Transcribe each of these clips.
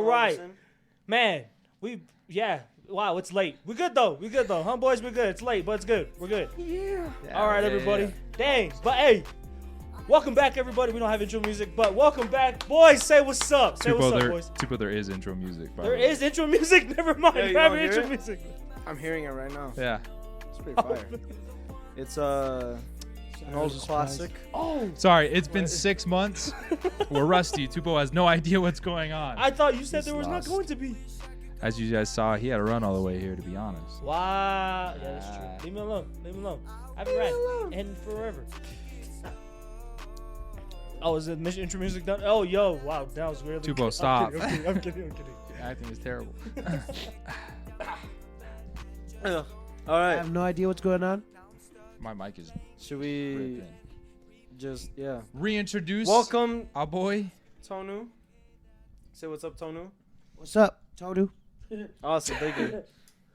right. Man, wow, it's late. We good though. Huh, boys? We're good. It's late, but it's good. We're good. Yeah. All right, everybody. Dang. But hey, welcome back, everybody. We don't have intro music, but welcome back. Boys, say what's up. Say what's up, boys. Tupo, there is intro music. There is intro music? Never mind. Yeah, Grab your intro music. I'm hearing it right now. Yeah. It's pretty fire. It's an old classic. Oh. Sorry, it's been 6 months. We're rusty. Tupo has no idea what's going on. I thought you said there was lost. not going to be. As you guys saw, he had to run all the way here, to be honest. Wow. Yeah, that's true. Leave me alone. I haven't ran in forever. Oh, is the intro music done? Oh, yo. Wow. That was really Tupo, stop. I'm kidding. Your acting is terrible. All I right. have no idea what's going on. My mic is Should we ripping. just Reintroduce welcome our boy. Tonu? Say what's up, Tonu. What's up, TONU? Awesome, thank you.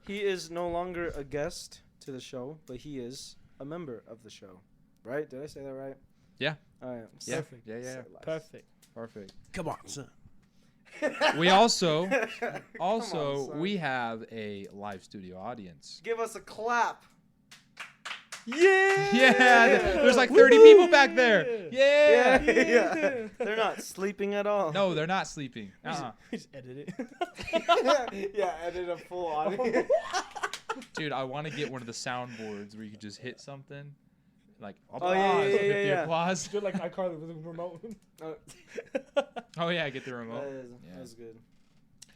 He is no longer a guest to the show, but he is a member of the show. Right? Did I say that right? Yeah. All right. Yeah. Perfect. Yeah. Perfect. Come on, son. We also on, son. we have a live studio audience. Give us a clap. Yeah. Yeah, there's like 30 people back there. Yeah. Yeah. Yeah. They're not sleeping at all. No, they're not sleeping. We just edit it. Yeah, edit a full audio. Dude, I want to get one of the soundboards where you could just hit something. Like Oh, applause. yeah, Get the yeah. applause. Do it like iCarly with a remote. Oh yeah, get the remote. That's good.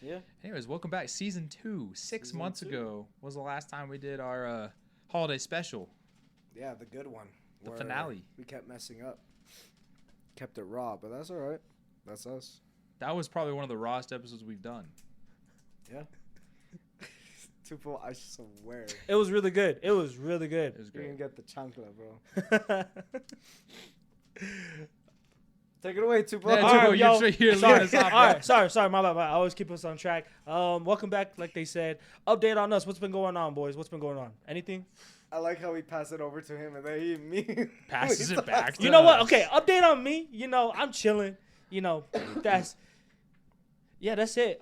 Yeah. Anyways, welcome back. Season 2. 6 Season months 2. ago was the last time we did our holiday special. Yeah, the good one. The where finale. We kept messing up. Kept it raw, but that's all right. That's us. That was probably one of the rawest episodes we've done. Yeah. Tupo, I swear. It was really good. It was You're great. gonna get the chancla, bro. Take it away, Tupo. Yeah, All Tupo, right, you're yo. straight here leading Sorry. us off. All right, sorry, my bad. I always keep us on track. Welcome back, like they said. Update on us. What's been going on, boys? What's been going on? Anything? I like how we pass it over to him and then he me Passes it back to You know what? us. Okay, update on me. You know, I'm chilling. You know, that's it. Yeah, that's update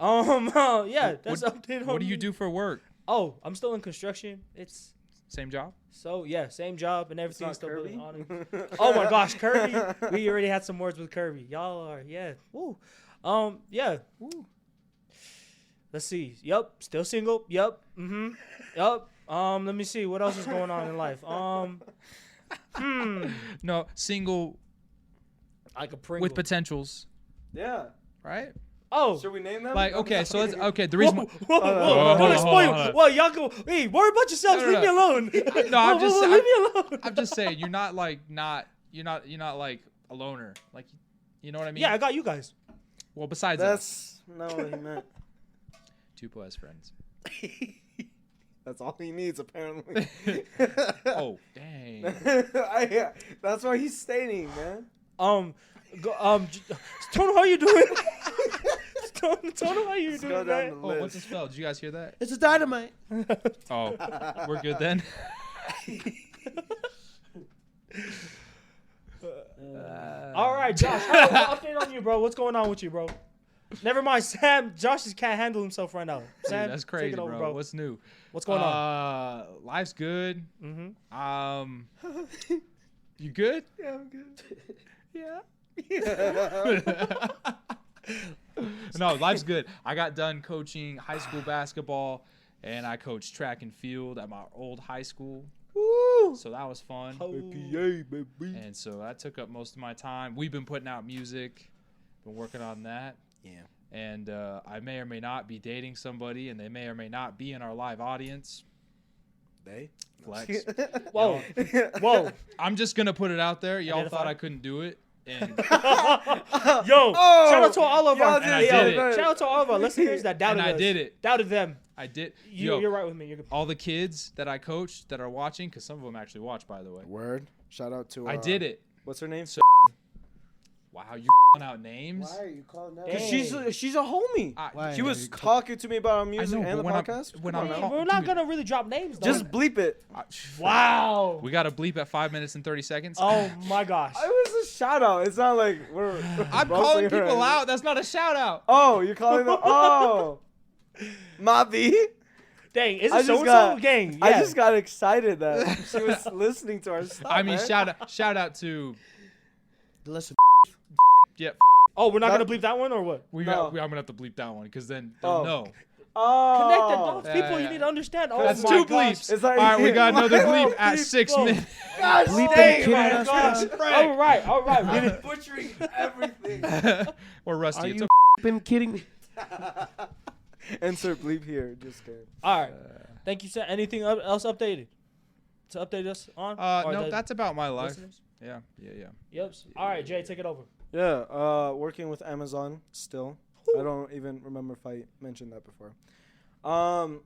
on What do you me. do for work? Oh, I'm still in construction. It's Same job? so yeah, same job and It's everything's not still Kirby. building on it. Oh my gosh, Kirby. We already had some words with Kirby. Y'all are, yeah. Woo. Yeah. Woo. Let's see. Yup. Still single. Yup. Yup. Let me see. What else is going on in life? No, single Like a Pringle. with potentials, Yeah. right? Oh. Should we name them? Like, okay, so let's, okay, the Whoa, reason. whoa, Whoa, don't hold explain. on. Well, y'all go. Hey, worry about yourselves. No, Leave me alone. No, I'm just- leave me alone. I'm just saying, you're not like, you're not like a loner. Like, you know what I mean? Yeah, I got you guys. Well, besides that, That's not what he meant. Tupo has friends. That's all he needs, apparently. Oh, dang. Yeah, that's what he's stating, man. Tonu, how you doing? Tonu, how you Let's go doing, down man? the Oh, list. what's the spell? Did you guys hear that? It's a dynamite. Oh, we're good then. All right, Josh. Update on you, bro. What's going on with you, bro? Never mind, Sam. Josh just can't handle himself right now. Sam, Dude, that's crazy, take it over, bro. What's new? What's going on? Life's good. Mm-hmm. You good? Yeah, I'm good. No, life's good. I got done coaching high school basketball, and I coached track and field at my old high school. Woo! So that was fun. APA, baby. And so that took up most of my time. We've been putting out music, been working on that. Yeah. And I may or may not be dating somebody, and they may or may not be in our live audience. They? Flex. Whoa. Whoa. I'm just going to put it out there. Y'all Identify. thought I couldn't do it. And Yo, Oh, shout out to all of our y'all did it. shout out to all of our listeners that doubted And I us. did it. Doubted them. I did. You're right with me. You're good. All the kids that I coached that are watching, because some of them actually watch, by the way. Word. Shout out to. I did it. What's her name? So- Wow, you out names? Why are you calling that? Dang. She's a homie. Why? She was talking to me about our music know, and the but when I- podcast. when Come I'm on, Hey, now. call- we're not dude. gonna really drop names, though. Just bleep it. Wow. We got to bleep at 5 minutes and 30 seconds. Oh my gosh. I was a shout out. It's not like we're. I'm roasting calling her people or anything. out. That's not a shout out. Oh, you're calling them. Oh, Mavi. Dang, is I it just so got- gang? Yeah. I just got excited that she was listening to our stuff. I mean, man. shout out to Listen, yep. Oh, we're not That- gonna bleep that one or what? I'm gonna have to bleep that one because then they'll Oh. know. Oh. Connect the dots, Yeah, people. yeah. You need to understand. Oh That's my 2 gosh. bleeps. It's like- All right, we got another Whoa, bleep at bleep, 6 whoa. minutes. God, Bleep dang, and kidding my us, gosh. All right, all right. We did- Butchering everything. Or Rusty. are It's you been kidding me? Insert bleep here. Just kidding. All right. Thank you, Sam. Anything else updated to update us on? Or no, the that's about my life. listeners? Yeah. Yep. All right, Jay, take it over. Yeah, working with Amazon still. I don't even remember if I mentioned that before.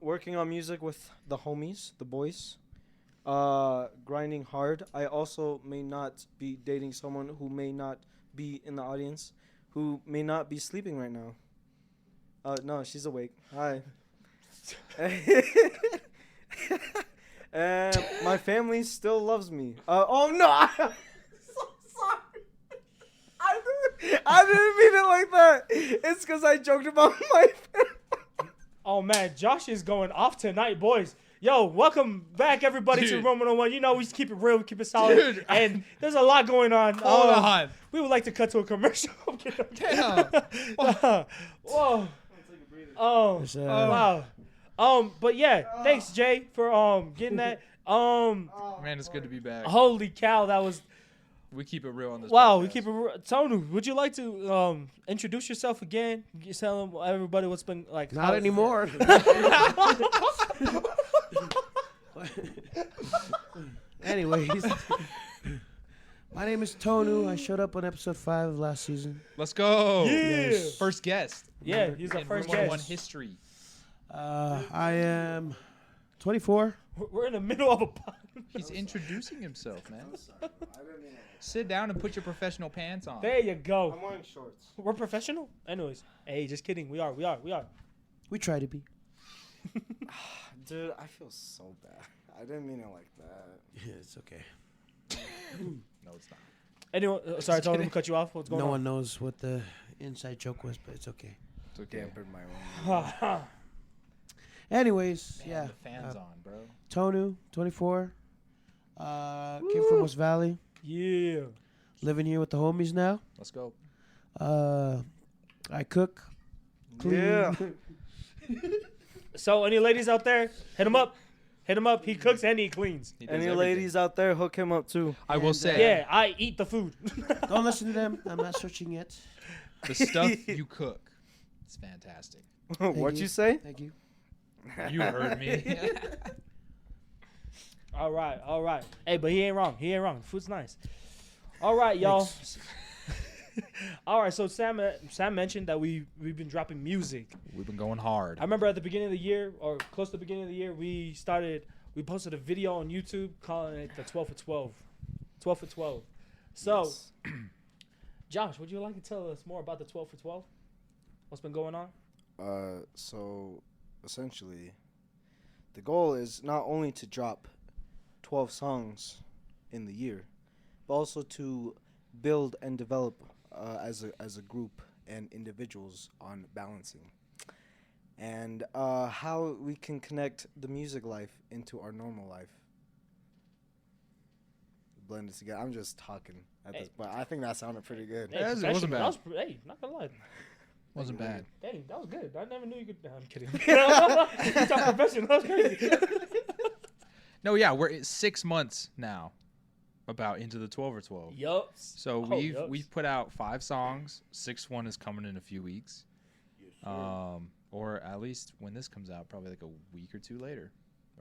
Working on music with the homies, the boys. Grinding hard. I also may not be dating someone who may not be in the audience, who may not be sleeping right now. No, she's awake. Hi. And my family still loves me. Oh no! I'm so sorry. I didn't mean it like that. It's because I joked about my family. Oh man, Josh is going off tonight, boys. Yo, welcome back everybody to Dude. Room 101. You know we keep it real, we keep it solid, Dude, and there's a lot going on. Hold on. We would like to cut to a commercial. Damn. Whoa. Oh. It's, Wow. But yeah, thanks Jay for getting that. Man, it's good to be back. Holy cow, that was We keep it real on this. wow. We podcast. keep it real. Tonu, would you like to introduce yourself again? Just tell everybody what's been like. Not anymore. Anyways, my name is Tonu. I showed up on episode 5 of last season. Let's go. Yeah. First guest. Yeah, he's our in first Room 101 guest. history. I am 24. We're in the middle of a pod. He's introducing himself, man. Sit down and put your professional pants on. There you go. I'm wearing shorts. We're professional? Anyways. Hey, just kidding. We are. We try to be. Dude, I feel so bad. I didn't mean it like that. Yeah, it's okay. No, it's not. Anyone? Sorry, Tony, to cut you off. What's going No on? one knows what the inside joke was, but it's okay. It's okay. Dampened my own. Anyways, Man, yeah. the fans on, bro. Tonu, 24. Came from West Valley. Yeah. Living here with the homies now. Let's go. I cook. Clean. Yeah. So, any ladies out there, hit him up. Hit him up. He cooks and he cleans. He does Any everything. ladies out there, hook him up too. I will And, say, Yeah, I eat the food. Don't listen to them. I'm not searching yet. the stuff you cook, it's fantastic. What'd you. you say? Thank you. You heard me. All right. Hey, but he ain't wrong. Food's nice. All right, y'all. All right, so Sam mentioned that we've been dropping music. We've been going hard. I remember at the beginning of the year, or close to the beginning of the year, we posted a video on YouTube calling it the 12 for 12. 12 for 12. So, Yes. Josh, would you like to tell us more about the 12 for 12? What's been going on? So essentially, the goal is not only to drop 12 songs in the year, but also to build and develop as a group and individuals on balancing, and how we can connect the music life into our normal life. Blend it together. I'm just talking at this, but I think that sounded pretty good. Hey, Yeah, it wasn't professional. bad. Hey, not gonna lie. Wasn't bad. Dang, that was good. I never knew you could. I'm kidding. You talk professional. That was crazy. No, yeah, we're at 6 months now, about into the 12 or 12. Yup. So we've put out 5 songs. 6th one is coming in a few weeks. Or at least when this comes out, probably like a week or 2 later,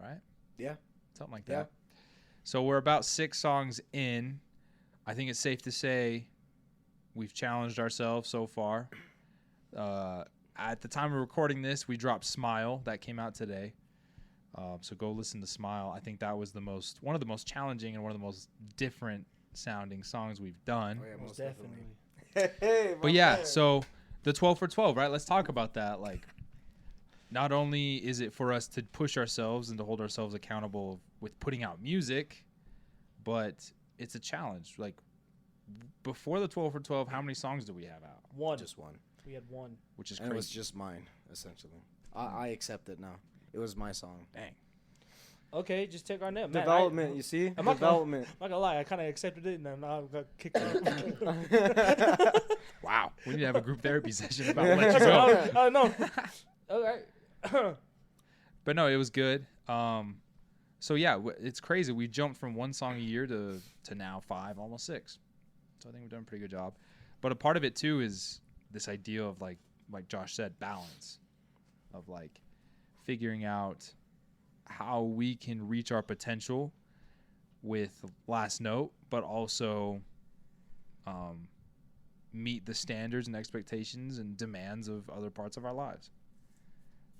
right? Yeah. Something like Yeah. that. So we're about 6 songs in. I think it's safe to say we've challenged ourselves so far. At the time of recording this, we dropped Smile. That came out today. So go listen to Smile. I think that was one of the most challenging and one of the most different sounding songs we've done. Oh, yeah, Most definitely. Hey, But yeah, so the 12 for 12, right? Let's talk about that. Like, not only is it for us to push ourselves and to hold ourselves accountable with putting out music, but it's a challenge. Like, before the 12 for 12, how many songs do we have out? One. Just one. We had one. Which is And it was crazy. just mine, essentially. I accept it now. It was my song. Dang. Okay, just take our name. Development, you see? I'm not Development. I'm not gonna lie, I kind of accepted it, and then I got kicked out. Wow. We need to have a group therapy session about let you go. Oh no. All right. But no, it was good. So yeah, it's crazy. We jumped from one song a year to now 5, almost 6. So I think we've done a pretty good job. But a part of it too is this idea of like Josh said, balance, of like figuring out how we can reach our potential with Last Note, but also meet the standards and expectations and demands of other parts of our lives.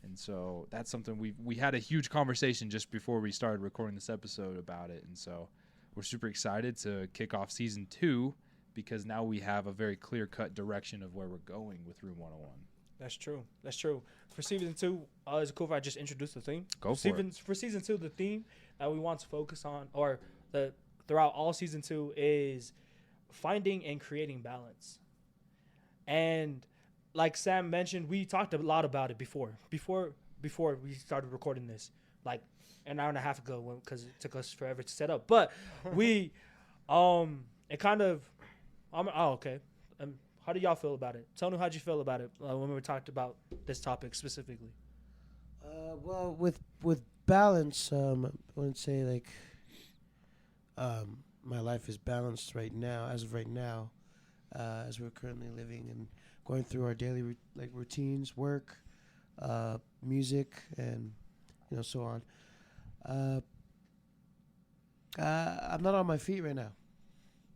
And so that's something we had a huge conversation just before we started recording this episode about it. And so we're super excited to kick off season 2 because now we have a very clear-cut direction of where we're going with Room 101. That's true. That's true. For season 2, is it cool if I just introduce the theme? Go for it. For season 2, the theme that we want to focus on, or throughout all season 2, is finding and creating balance. And like Sam mentioned, we talked a lot about it before we started recording this, like an hour and a half ago, because it took us forever to set up. But we, it kind of, okay. How do y'all feel about it? Tonu, how'd you feel about it when we talked about this topic specifically? Well, with balance, I wouldn't say like my life is balanced right now, as of right now, as we're currently living and going through our daily routines, work, music, and so on. I'm not on my feet right now,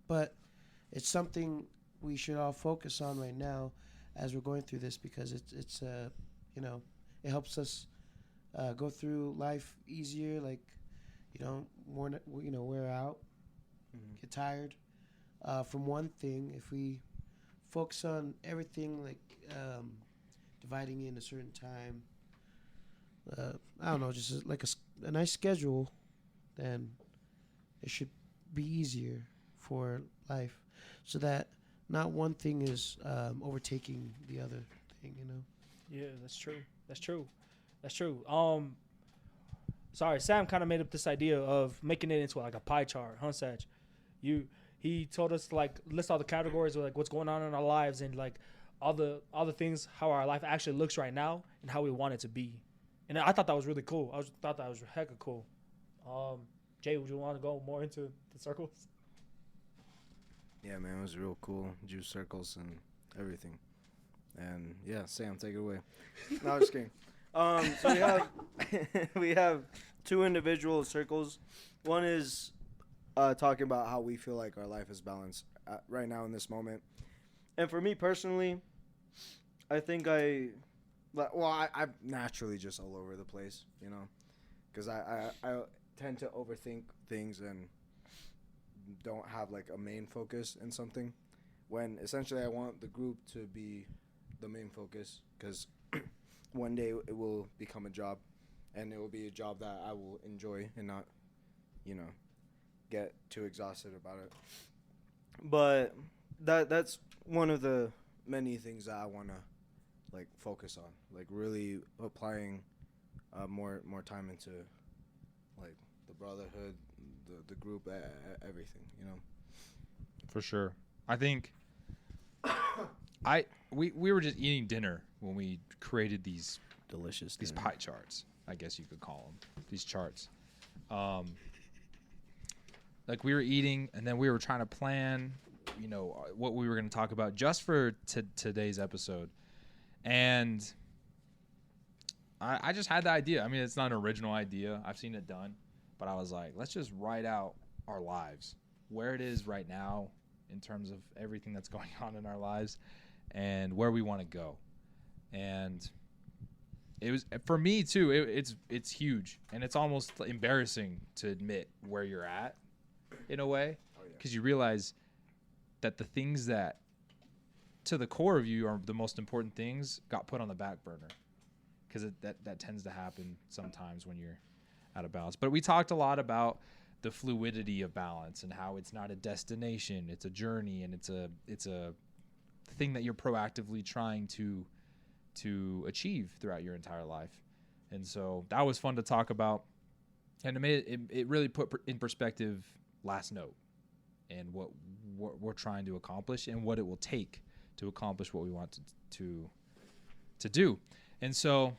but it's something we should all focus on right now as we're going through this, because it's it helps us go through life easier, like wear out, get tired from one thing. If we focus on everything, like dividing in a certain time, I don't know, just like a nice schedule, then it should be easier for life, so that not one thing is overtaking the other thing, Yeah, that's true. Sorry, Sam kind of made up this idea of making it into like a pie chart, huh, Saj? He told us to like list all the categories of like what's going on in our lives and like all the things, how our life actually looks right now and how we want it to be. And I thought that was really cool. Thought that was hecka cool. Jay, would you want to go more into the circles? Yeah, man, it was real cool. Juice circles and everything. And yeah, Sam, take it away. No, I'm just kidding. So we have 2 individual circles. One is talking about how we feel like our life is balanced right now in this moment. And for me personally, I think I'm naturally just all over the place, because I tend to overthink things and don't have like a main focus in something, when essentially I want the group to be the main focus, because one day it will become a job, and it will be a job that I will enjoy and not get too exhausted about it. But that's one of the many things that I want to like focus on, like really applying more time into like the brotherhood, the group, everything, For sure. I think we were just eating dinner when we created these delicious pie charts, I guess you could call them, these charts. Like we were eating, and then we were trying to plan, what we were going to talk about just for today's episode. And I just had the idea. I mean, it's not an original idea. I've seen it done. But I was like, let's just write out our lives, where it is right now in terms of everything that's going on in our lives and where we want to go. And it was, for me too, it's huge. And it's almost embarrassing to admit where you're at in a way, because you realize that the things that to the core of you are the most important things got put on the back burner, because that tends to happen sometimes when you're out of balance. But we talked a lot about the fluidity of balance and how it's not a destination, it's a journey, and it's a thing that you're proactively trying to achieve throughout your entire life. And so that was fun to talk about, and it really put in perspective Last Note and what we're trying to accomplish and what it will take to accomplish what we want to do. And so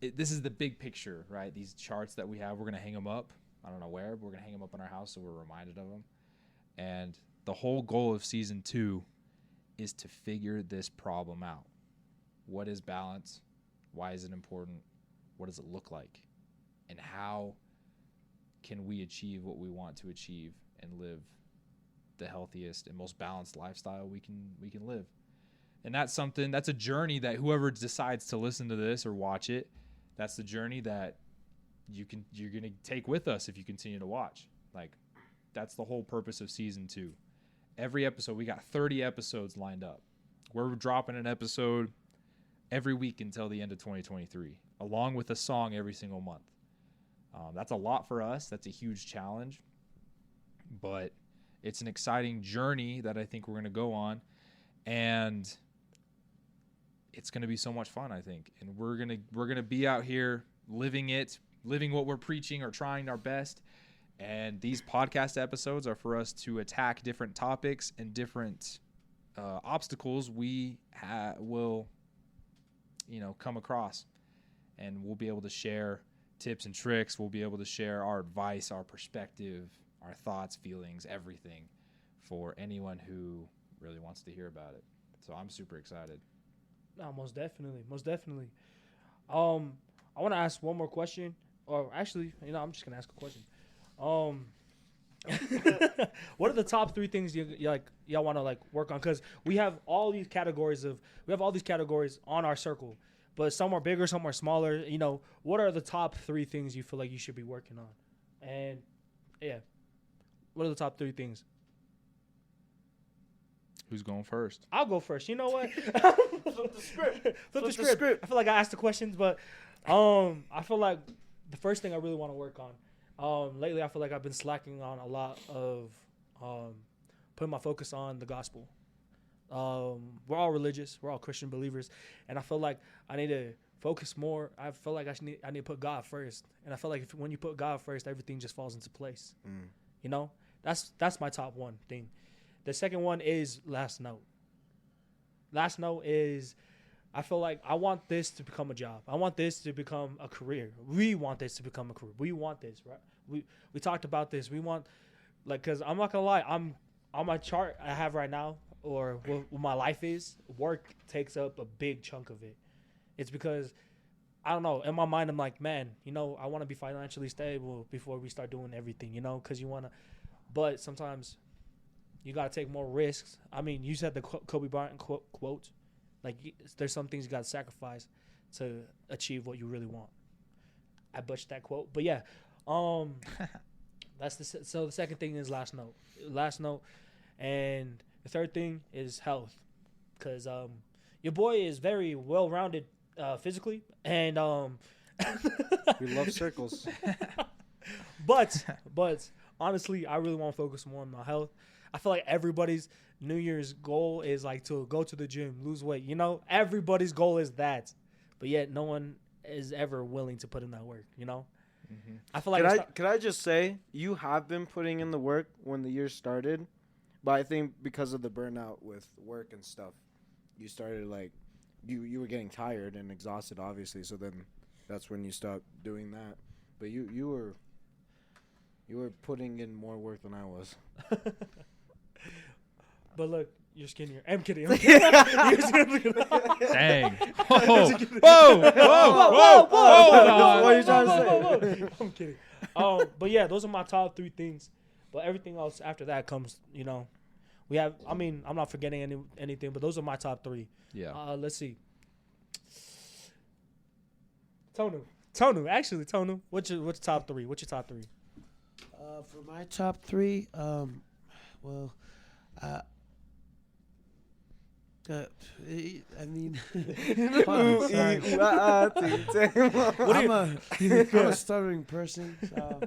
this is the big picture, right? These charts that we have, we're going to hang them up. I don't know where, but we're going to hang them up in our house so we're reminded of them. And the whole goal of season 2 is to figure this problem out. What is balance? Why is it important? What does it look like? And how can we achieve what we want to achieve and live the healthiest and most balanced lifestyle we can live? And that's a journey that whoever decides to listen to this or watch it, that's the journey that you're going to take with us if you continue to watch. Like, that's the whole purpose of season 2. Every episode, we got 30 episodes lined up. We're dropping an episode every week until the end of 2023, along with a song every single month. That's a lot for us. That's a huge challenge, but it's an exciting journey that I think we're going to go on, and it's going to be so much fun, I think. And we're going to be out here living what we're preaching or trying our best. And these podcast episodes are for us to attack different topics and different obstacles we will, come across. And we'll be able to share tips and tricks. We'll be able to share our advice, our perspective, our thoughts, feelings, everything for anyone who really wants to hear about it. So I'm super excited. No, most definitely. I want to ask one more question, or actually, I'm just gonna ask a question. What are the top 3 things y'all want to work on? Because we have all these categories on our circle, but some are bigger, some are smaller. What are the top 3 things you feel like you should be working on? And yeah, what are the top 3 things? Who's going first? I'll go first. You know what? Flip the script. I feel like I asked the questions, but I feel like the first thing I really want to work on. Lately, I feel like I've been slacking on a lot of putting my focus on the gospel. We're all religious. We're all Christian believers. And I feel like I need to focus more. I feel like I need to put God first. And I feel like when you put God first, everything just falls into place. That's my top one thing. The second one is Last Note. Last Note is, I feel like I want this to become a job. I want this to become a career. We want this to become a career. We want this, right? We talked about this. We want, because I'm not going to lie, I'm on my chart I have right now, or what my life is, work takes up a big chunk of it. It's because, I don't know, in my mind, I'm like, man, I want to be financially stable before we start doing everything, because you want to, but sometimes you got to take more risks. I mean, you said the Kobe Bryant quote. There's some things you got to sacrifice to achieve what you really want. I butchered that quote. But yeah, so the second thing is Last Note. And the third thing is health. Because your boy is very well-rounded physically. And we love circles. But honestly, I really want to focus more on my health. I feel like everybody's New Year's goal is to go to the gym, lose weight. Everybody's goal is that, but yet no one is ever willing to put in that work. Mm-hmm. I feel like. Can I just say you have been putting in the work when the year started, but I think because of the burnout with work and stuff, you started you were getting tired and exhausted, obviously. So then that's when you stopped doing that. But you were putting in more work than I was. But look, you're skinnier. I'm kidding. Dang. Whoa. What are you trying to say? I'm kidding. But yeah, those are my top 3 things. But everything else after that comes, we have, I'm not forgetting anything, but those are my top 3. Yeah. Let's see. TONU. Actually, TONU. What's your top 3? For my top 3, I mean, Ooh, sorry. ee, ooh, ah, ah, ting, ting. I'm a stuttering person, so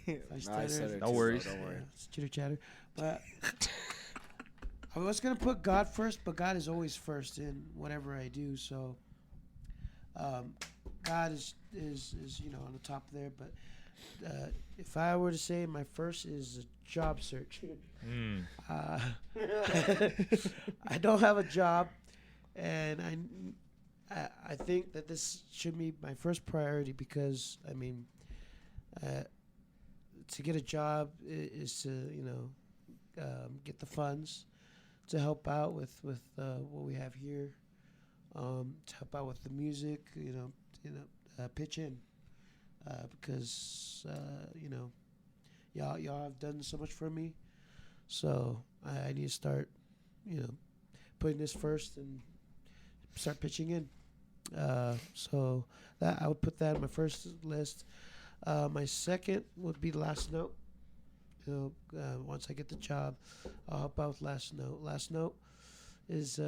if I Nah, I stutter, stuttered No too, bro, worries. Don't worry. it's chitter chatter. But I was gonna put God first, but God is always first in whatever I do. So God is on the top there. But if I were to say my first is a job search. Uh, I don't have a job, and I think that this should be my first priority because I mean, to get a job is to get the funds to help out with what we have here, to help out with the music, pitch in, because y'all have done so much for me. So I need to start, putting this first and start pitching in. So that I would put that on my first list. My second would be Last Note. Once I get the job, I'll help out with Last Note. Last Note is,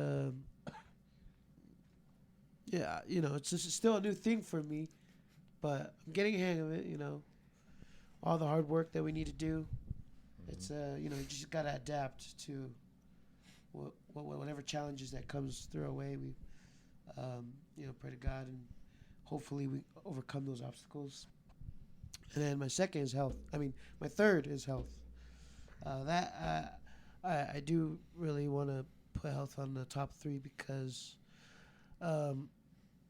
it's still a new thing for me, but I'm getting a hang of it. All the hard work that we need to do. It's you just gotta adapt to whatever challenges that comes through our way. We pray to God and hopefully we overcome those obstacles. And then my second is health. My third is health. I do really want to put health on the top three because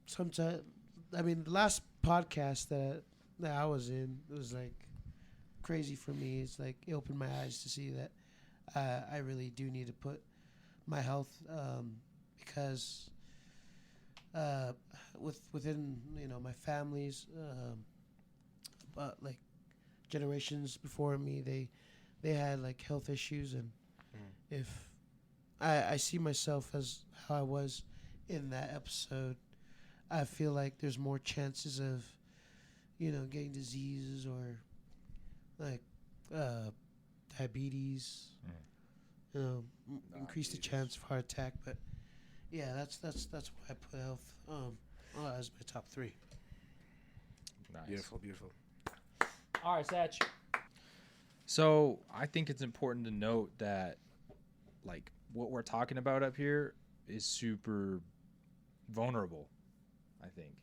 sometimes the last podcast that I was in was like crazy for me. It's like it opened my eyes to see that I really do need to put my health because within my families, but like generations before me, they had like health issues, and if I see myself as how I was in that episode, I feel like there's more chances of getting diseases or like diabetes, increase the chance of heart attack. But yeah, that's why I put health as my top three. Nice. Beautiful. All right, Satch. So I think it's important to note that, like, what we're talking about up here is super vulnerable. I think,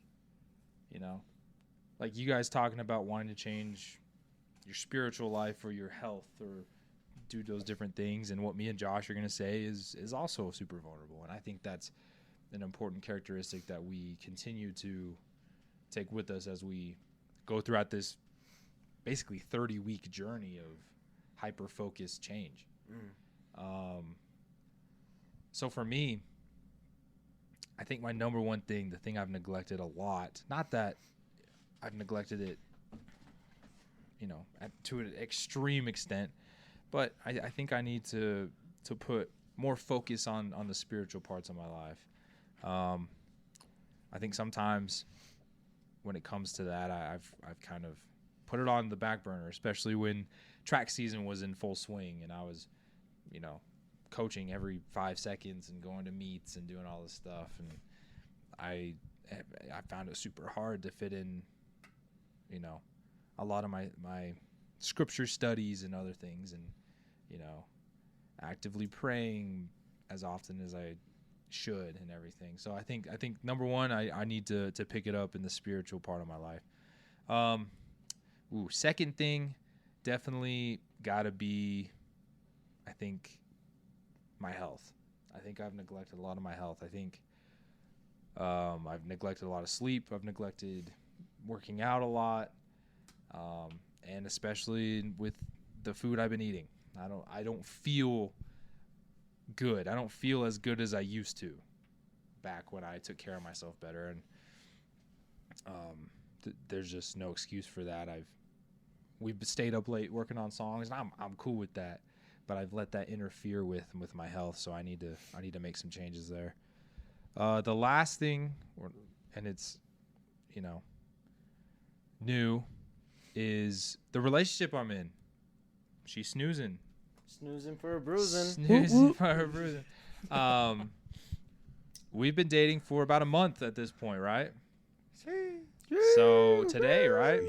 like you guys talking about wanting to change your spiritual life or your health or do those different things, and what me and Josh are going to say is also super vulnerable. And I think that's an important characteristic that we continue to take with us as we go throughout this basically 30-week journey of hyper-focused change. So for me, I think my number one thing, the thing I've neglected a lot, not that I've neglected it, to an extreme extent, but I think I need to put more focus on the spiritual parts of my life. I think sometimes when it comes to that, I've kind of put it on the back burner, especially when track season was in full swing and I was, coaching every 5 seconds and going to meets and doing all this stuff. And I found it super hard to fit in, a lot of my scripture studies and other things, and, actively praying as often as I should and everything. So I think number one, I need to pick it up in the spiritual part of my life. Second thing, definitely gotta be, I think, my health. I think I've neglected a lot of my health. I think I've neglected a lot of sleep. I've neglected working out a lot, and especially with the food I've been eating. I don't feel good. I don't feel as good as I used to back when I took care of myself better. And there's just no excuse for that. We've stayed up late working on songs, and I'm cool with that. But I've let that interfere with my health, so I need to make some changes there. The last thing, and it's new, is the relationship I'm in. She's snoozing Snoozing for a bruising. for a bruising. we've been dating for about a month at this point, right? So today, right?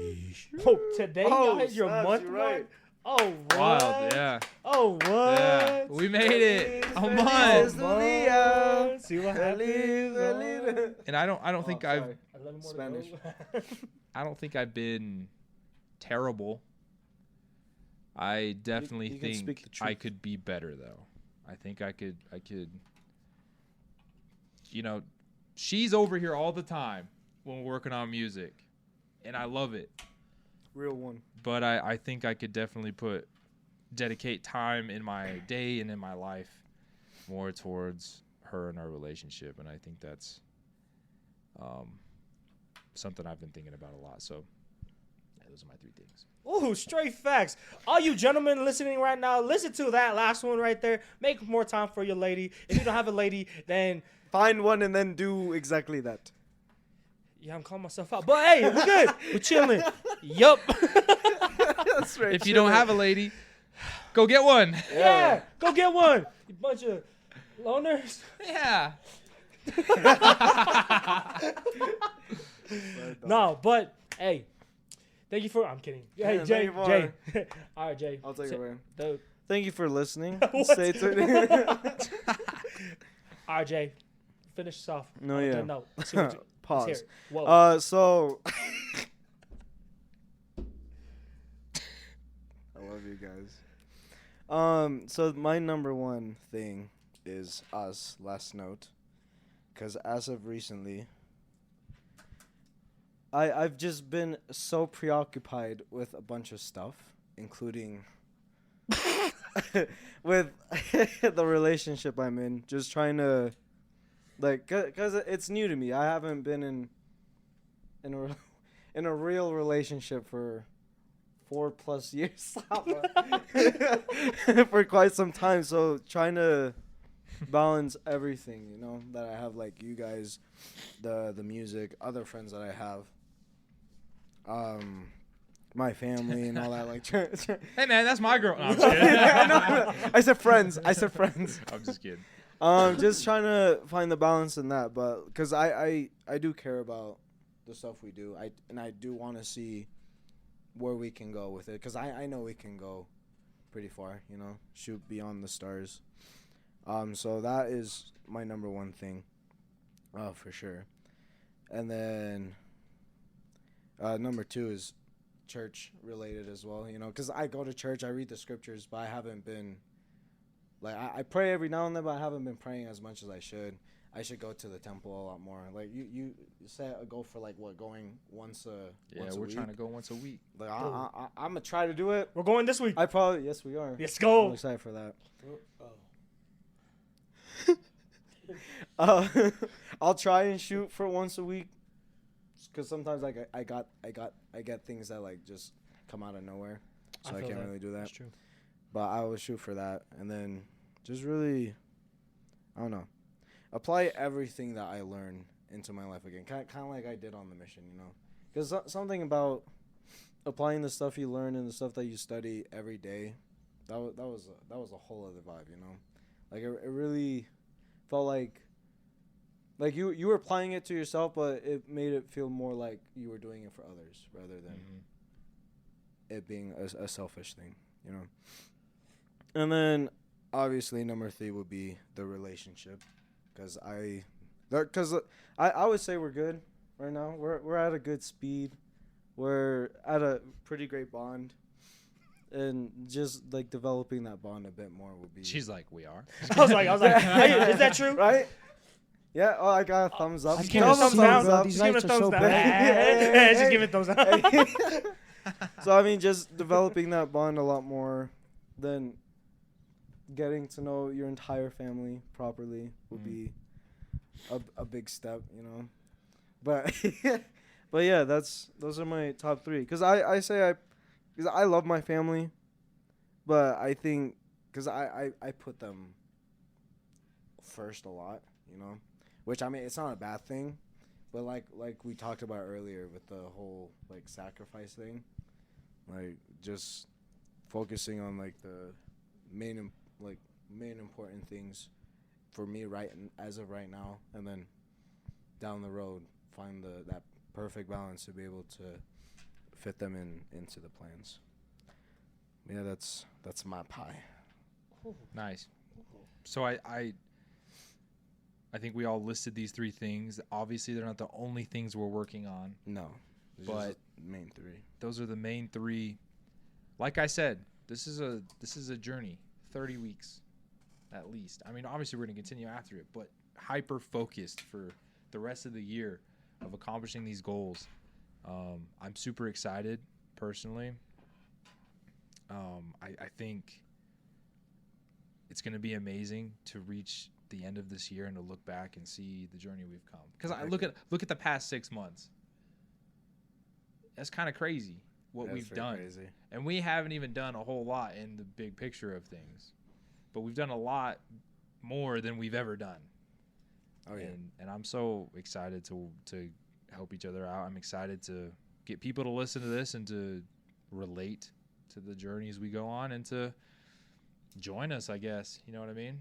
Oh, today y'all hit your snaps, month you're mark? right. Oh, what? Wild, yeah. Oh, what? Yeah, we made it a Feliz month. día. See what Feliz, happens? feliz. And I don't think I've sorry. 11 more Spanish. to go. I don't think I've been terrible. I definitely you can speak think the I truth. could be better though. I think I could you know, she's over here all the time when we're working on music. And I love it. Real one. But I think I could definitely dedicate time in my day and in my life more towards her and our relationship. And I think that's something I've been thinking about a lot. So yeah, those are my 3 things. Ooh, straight facts. All you gentlemen listening right now, listen to that last one right there. Make more time for your lady. If you don't have a lady, then Find one and then do exactly that. yeah, I'm calling myself out. But hey, we're good. We're chilling. Yup. That's right. If you don't have a lady, go get one. Yeah, go get one. You bunch of loners. Yeah. No, but hey, thank you for. I'm kidding. Hey, Yeah, Jay. thank you Jay. All right, Jay. I'll take it away. Dude. Thank you for listening. What? Stay tuned. All right, Jay. Finish us off. No, on a yeah. good note. Let's see what you- let's hear Pause. it. Whoa. So I love you guys. So my number one thing is us. Last note, because as of recently, I've just been so preoccupied with a bunch of stuff, including with the relationship I'm in. Just trying to, like, cause it's new to me. I haven't been in a real relationship for 4+ years for quite some time. So trying to balance everything, you know, that I have, like you guys, the music, other friends that I have, my family and all that. Like, Hey man, that's my girl. No, I'm just kidding. no. I said friends. I'm just kidding. Just trying to find the balance in that, but because I do care about the stuff we do. I do want to see where we can go with it, because I know we can go pretty far, you know, shoot beyond the stars. So that is my number one thing, for sure. And then number 2 is church related as well, you know, because I go to church, I read the scriptures, but I haven't been, like, I pray every now and then, but I haven't been praying as much as I should. I should go to the temple a lot more. Like, you set a goal for, like, what, going once a We're week? trying to go once a week. Like, I'm going to try to do it. We're going this week. Yes, we are. Let's I'm go. excited for that. Oh. I'll try and shoot for once a week, because sometimes, like, I get things that, like, just come out of nowhere, so I feel can't that. really do that. That's true. But I will shoot for that, and then just really, I don't know, apply everything that I learn into my life again, kind of like I did on the mission, you know, because something about applying the stuff you learn and the stuff that you study every day, that was a whole other vibe, you know, like it really felt like you were applying it to yourself, but it made it feel more like you were doing it for others rather than it being a selfish thing, you know. And then obviously number 3 would be the relationship, because I would say we're good right now. We're at a good speed. We're at a pretty great bond, and just like developing that bond a bit more would be. She's like, we are. I was like, hey, is that true? Right? Yeah. Oh, I got a thumbs up. I Just can't give it a see thumbs you, down. bro. Just These give it a lights are thumbs so down. bad. Just give it thumbs down. So I mean, just developing that bond a lot more than getting to know your entire family properly would be a big step, you know. But but yeah, those are my top 3. Because because I love my family, but I think because I put them first a lot, you know, which I mean it's not a bad thing, but like we talked about earlier with the whole like sacrifice thing, like just focusing on like the main important things for me as of right now, and then down the road find that perfect balance to be able to fit them into the plans. Yeah, that's my pie. Nice. So I think we all listed these 3 things. Obviously, they're not the only things we're working on. No, but main 3. Those are the main 3. Like I said, this is a journey, 30 weeks at least. I mean, obviously we're going to continue after it, but hyper focused for the rest of the year of accomplishing these goals. I'm super excited personally. I think it's going to be amazing to reach the end of this year and to look back and see the journey we've come. Because I look at the past 6 months. That's kind of crazy what we've done. Crazy. And we haven't even done a whole lot in the big picture of things. But we've done a lot more than we've ever done. Oh yeah. And I'm so excited to help each other out. I'm excited to get people to listen to this and to relate to the journeys we go on and to join us, I guess. You know what I mean?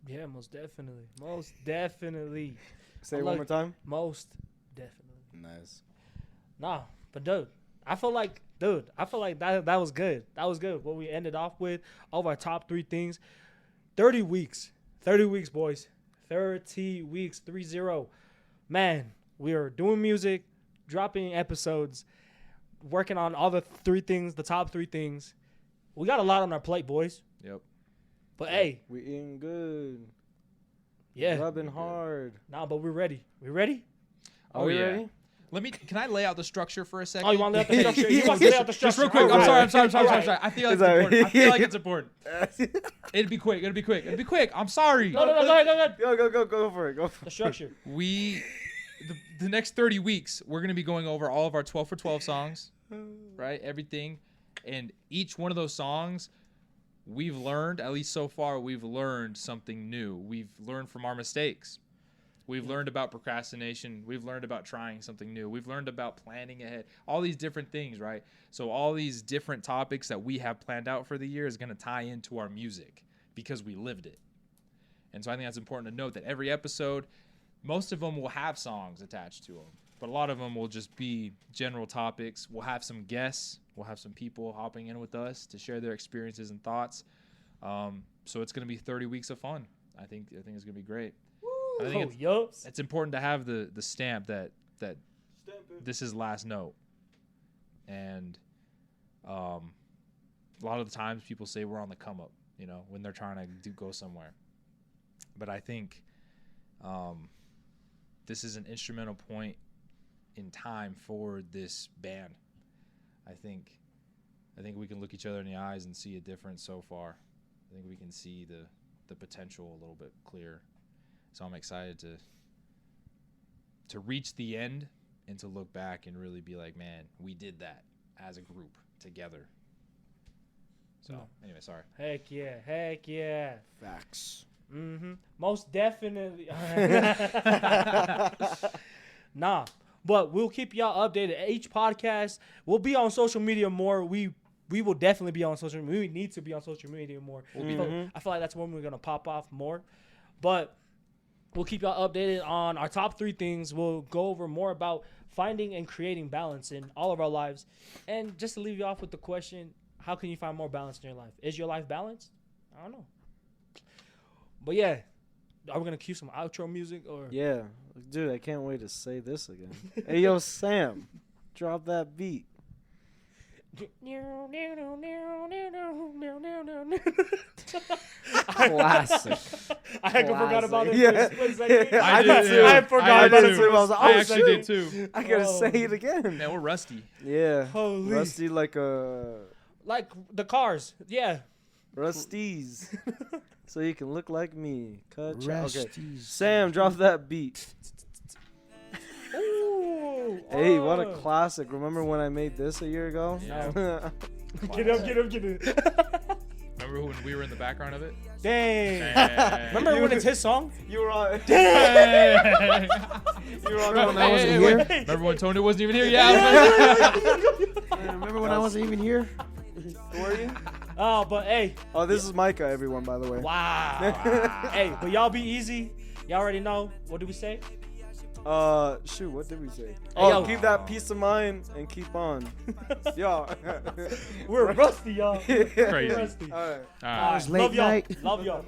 Yeah, most definitely. Most definitely. Say it one more time. Most definitely. Nice. Nah, but dude, I feel like that was good. That was good. What we ended off with, all of our top 3 things. 30 weeks. 30 weeks, boys. 30 weeks. 30. Man, we are doing music, dropping episodes, working on all the 3 things, the top 3 things. We got a lot on our plate, boys. Yep. But hey, we eating good. yeah, Rubbing hard. Nah, but we're ready. We ready? Are we ready? Can I lay out the structure for a second? Oh, you want to lay out the structure? You want to lay out the structure? Just real quick. All I'm sorry. right. I feel like it's important. I feel like it's important. It'd be quick. I'm sorry. No, go ahead. Go for it. The structure. The next 30 weeks, we're going to be going over all of our 12 for 12 songs, right? Everything. And each one of those songs, we've learned, at least so far, we've learned something new. We've learned from our mistakes. We've learned about procrastination. We've learned about trying something new. We've learned about planning ahead. All these different things, right? So all these different topics that we have planned out for the year is going to tie into our music because we lived it. And so I think that's important to note that every episode, most of them will have songs attached to them, but a lot of them will just be general topics. We'll have some guests. We'll have some people hopping in with us to share their experiences and thoughts. So it's going to be 30 weeks of fun. I think it's going to be great. I think it's important to have the stamp that this is last note. And a lot of the times people say we're on the come up, when they're trying to go somewhere. But I think this is an instrumental point in time for this band. I think we can look each other in the eyes and see a difference so far. I think we can see the potential a little bit clearer. So I'm excited to reach the end and to look back and really be like, man, we did that as a group together. So anyway, sorry. Heck yeah. Facts. Mm-hmm. Most definitely. Nah, but we'll keep y'all updated. Each podcast, we'll be on social media more. We will definitely be on social media. We need to be on social media more. Mm-hmm. I feel like that's when we're going to pop off more. But we'll keep y'all updated on our top 3 things. We'll go over more about finding and creating balance in all of our lives. And just to leave you off with the question, how can you find more balance in your life? Is your life balanced? I don't know. But yeah, are we going to cue some outro music? Or Yeah. Dude, I can't wait to say this again. Hey, yo, Sam, drop that beat. Classic. I forgot about it. Yeah. I did too. I forgot about it. I actually did too. I gotta say it again. Man, we're rusty. Yeah. Holy. Rusty like the cars. Yeah. Rusties. So you can look like me. Okay. Rusties. Sam, drop that beat. Ooh, Hey, what a classic. Remember when I made this a year ago? Yeah. Get up. Remember when we were in the background of it? Dang. Remember when it's his song? You were on. Dang. You were on when I wasn't here. Remember when Tony wasn't even here? Yeah. Remember when I wasn't even here? Were you? Oh, but hey. Oh, this is Micah, everyone, by the way. Wow. Hey, but y'all be easy. Y'all already know. What do we say? Shoot, what did we say? yo. Keep that peace of mind and keep on. Yo. We're rusty, y'all. Crazy. Rusty. All right. All right. All right. late Love y'all. night. Love y'all.